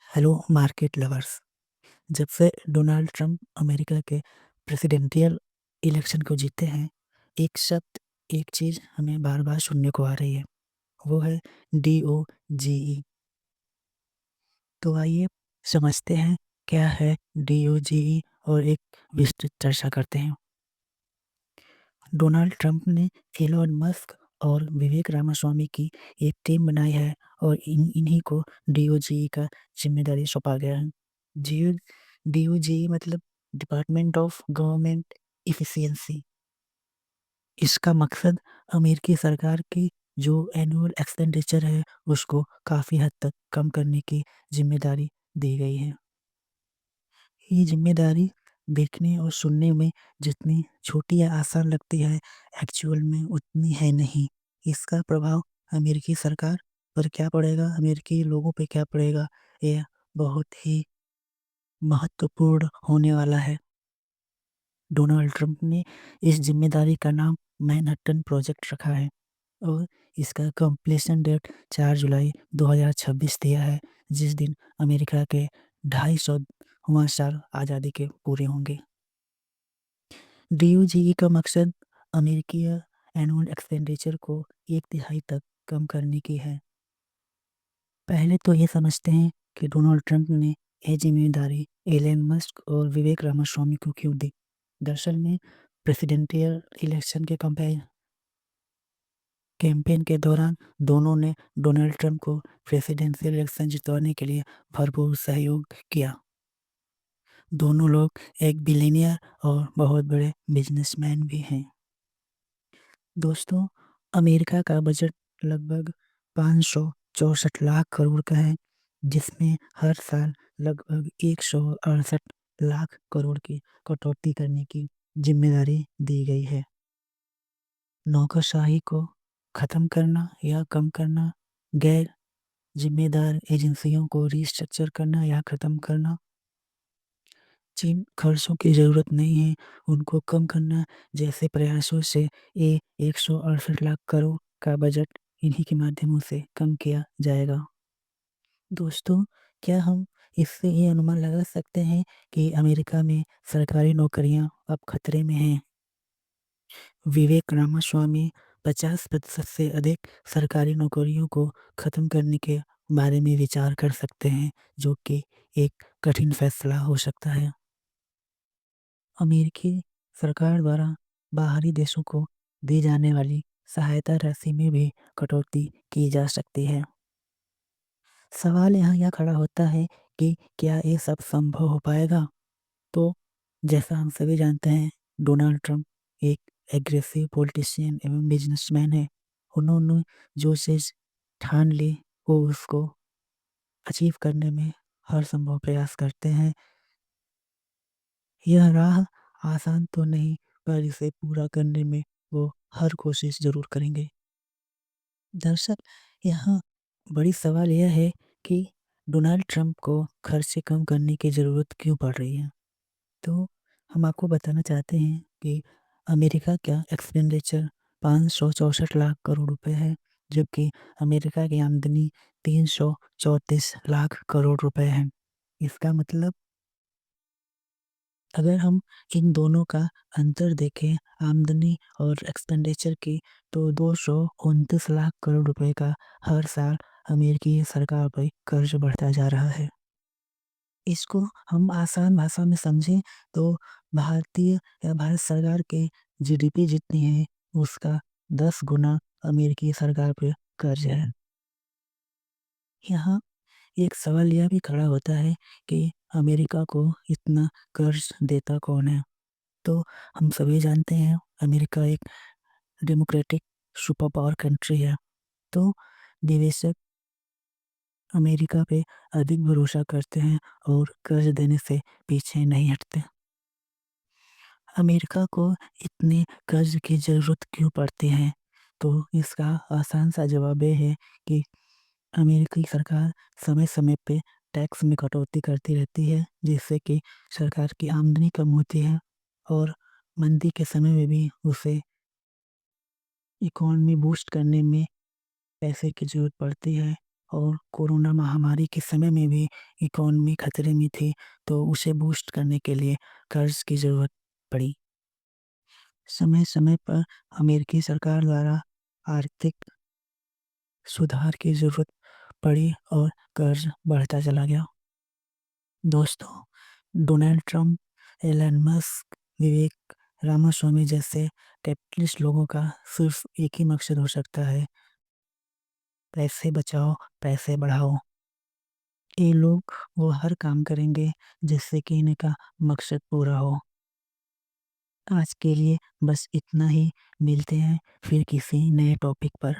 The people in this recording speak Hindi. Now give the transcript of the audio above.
Hello market lovers. जब से डोनाल्ड ट्रंप अमेरिका के प्रेसिडेंशियल इलेक्शन को जीते हैं, एक शब्द, एक चीज़ हमें बार बार सुनने को आ रही है, वो है DOGE। तो आइए समझते हैं क्या है DOGE और एक विस्तृत चर्चा करते हैं। डोनाल्ड ट्रंप ने एलोन मस्क और विवेक रामास्वामी की एक टीम बनाई है और इन्हीं को DOGE का जिम्मेदारी सौंपा गया है। DOGE मतलब डिपार्टमेंट ऑफ गवर्नमेंट इफिशियंसी। इसका मकसद अमेरिकी सरकार की जो एनुअल एक्सपेंडिचर है उसको काफ़ी हद तक कम करने की जिम्मेदारी दी गई है। ये जिम्मेदारी देखने और सुनने में जितनी छोटी या आसान लगती है, एक्चुअल में उतनी है नहीं। इसका प्रभाव अमेरिकी सरकार पर क्या पड़ेगा, अमेरिकी लोगों पे क्या पड़ेगा, यह बहुत ही महत्वपूर्ण होने वाला है। डोनाल्ड ट्रंप ने इस जिम्मेदारी का नाम मैनहट्टन प्रोजेक्ट रखा है और इसका कंप्लीशन डेट 4 जुलाई 2026 दिया है, जिस दिन अमेरिका के 250वां साल आज़ादी के पूरे होंगे। DOGE का मकसद अमेरिकी एनुअल एक्सपेंडिचर को 1/3 तक कम करने की है। पहले तो ये समझते हैं कि डोनाल्ड ट्रंप ने यह जिम्मेदारी एलन मस्क और विवेक रामास्वामी को क्यों दी। दरअसल में प्रेसिडेंशियल इलेक्शन के कैंपेन के दौरान दोनों ने डोनाल्ड ट्रंप को प्रेसिडेंशियल इलेक्शन जितवाने के लिए भरपूर सहयोग किया। दोनों लोग एक बिलियनियर और बहुत बड़े बिजनेसमैन भी हैं। दोस्तों, अमेरिका का बजट लगभग 564 लाख करोड़ का है, जिसमें हर साल लगभग 168 लाख करोड़ की कटौती करने की जिम्मेदारी दी गई है। नौकरशाही को खत्म करना या कम करना, गैर जिम्मेदार एजेंसियों को रिस्ट्रक्चर करना या खत्म करना, जिन खर्चों की ज़रूरत नहीं है उनको कम करना, जैसे प्रयासों से ये 168 लाख करोड़ का बजट इन्हीं के माध्यमों से कम किया जाएगा। दोस्तों, क्या हम इससे ये अनुमान लगा सकते हैं कि अमेरिका में सरकारी नौकरियां अब खतरे में हैं? विवेक रामास्वामी 50% से अधिक सरकारी नौकरियों को खत्म करने के बारे में विचार कर सकते हैं, जो कि एक कठिन फैसला हो सकता है। अमेरिकी सरकार द्वारा बाहरी देशों को दी जाने वाली सहायता राशि में भी कटौती की जा सकती है। सवाल यहाँ यह खड़ा होता है कि क्या ये सब संभव हो पाएगा? तो जैसा हम सभी जानते हैं, डोनाल्ड ट्रंप एक एग्रेसिव पॉलिटिशियन एवं बिजनेसमैन है। उन्होंने जो चीज़ ठान ली वो उसको अचीव करने में हर संभव प्रयास करते हैं। यह राह आसान तो नहीं, पर इसे पूरा करने में वो हर कोशिश ज़रूर करेंगे। दरअसल यहाँ बड़ी सवाल यह है कि डोनाल्ड ट्रंप को खर्चे कम करने की ज़रूरत क्यों पड़ रही है? तो हम आपको बताना चाहते हैं कि अमेरिका का एक्सपेंडिचर 564 लाख करोड़ रुपए है, जबकि अमेरिका की आमदनी 334 लाख करोड़ रुपए है। इसका मतलब अगर हम इन दोनों का अंतर देखें, आमदनी और एक्सपेंडिचर की, तो 229 लाख करोड़ रुपए का हर साल अमेरिकी सरकार पर कर्ज बढ़ता जा रहा है। इसको हम आसान भाषा में समझें तो भारतीय या भारत सरकार के जीडीपी जितनी है उसका 10 गुना अमेरिकी सरकार पे कर्ज है। यहाँ एक सवाल यह भी खड़ा होता है कि अमेरिका को इतना कर्ज देता कौन है? तो हम सभी जानते हैं अमेरिका एक डेमोक्रेटिक सुपर पावर कंट्री है। तो निवेशक अमेरिका पे अधिक भरोसा करते हैं और कर्ज देने से पीछे नहीं हटते। अमेरिका को इतने कर्ज की ज़रूरत क्यों पड़ती है? तो इसका आसान सा जवाब ये है कि अमेरिकी सरकार समय-समय पे टैक्स में कटौती करती रहती है, जिससे कि सरकार की आमदनी कम होती है और मंदी के समय में भी उसे इकॉनमी बूस्ट करने में पैसे की ज़रूरत पड़ती है। और कोरोना महामारी के समय में भी इकॉनमी खतरे में थी, तो उसे बूस्ट करने के लिए कर्ज की ज़रूरत पड़ी। समय-समय पर अमेरिकी सरकार द्वारा आर्थिक सुधार की ज़रूरत पड़ी और कर्ज बढ़ता चला गया। दोस्तों, डोनाल्ड ट्रंप, एलन मस्क, विवेक रामास्वामी जैसे कैपिटलिस्ट लोगों का सिर्फ एक ही मकसद हो सकता है, पैसे बचाओ, पैसे बढ़ाओ। ये लोग वो हर काम करेंगे जिससे कि इनका मकसद पूरा हो। आज के लिए बस इतना ही, मिलते हैं फिर किसी नए टॉपिक पर।